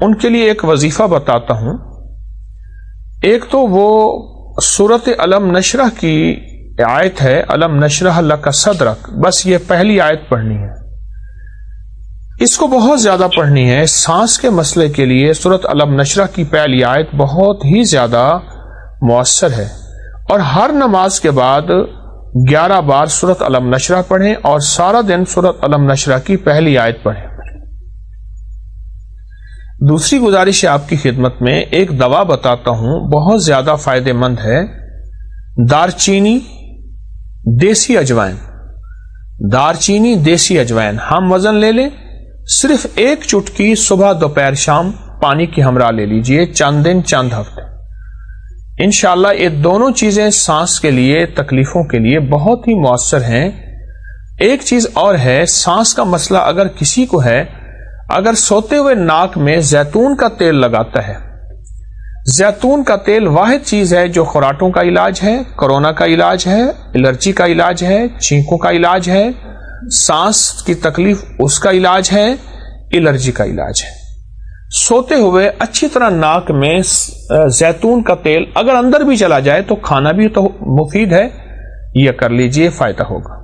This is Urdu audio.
ان کے لیے ایک وظیفہ بتاتا ہوں. ایک تو وہ سورۃ علم نشرح کی آیت ہے، علم نشرح لک صدرک، بس یہ پہلی آیت پڑھنی ہے. اس کو بہت زیادہ پڑھنی ہے. سانس کے مسئلے کے لیے سورۃ علم نشرح کی پہلی آیت بہت ہی زیادہ مؤثر ہے. اور ہر نماز کے بعد 11 بار سورۃ علم نشرح پڑھیں اور سارا دن سورۃ علم نشرح کی پہلی آیت پڑھیں. دوسری گزارش ہے آپ کی خدمت میں، ایک دوا بتاتا ہوں، بہت زیادہ فائدہ مند ہے. دار چینی دیسی اجوائن، دار چینی دیسی اجوائن ہم وزن لے لیں، صرف ایک چٹکی صبح دوپہر شام پانی کی ہمراہ لے لیجئے، چند دن چند ہفتے. انشاءاللہ یہ دونوں چیزیں سانس کے لیے، تکلیفوں کے لیے بہت ہی مؤثر ہیں. ایک چیز اور ہے، سانس کا مسئلہ اگر کسی کو ہے، اگر سوتے ہوئے ناک میں زیتون کا تیل لگاتا ہے، زیتون کا تیل واحد چیز ہے جو خراٹوں کا علاج ہے، کرونا کا علاج ہے، الرجی کا علاج ہے، چھینکوں کا علاج ہے، سانس کی تکلیف اس کا علاج ہے، الرجی کا علاج ہے. سوتے ہوئے اچھی طرح ناک میں زیتون کا تیل اگر اندر بھی چلا جائے تو کھانا بھی تو مفید ہے، یہ کر لیجئے، فائدہ ہوگا.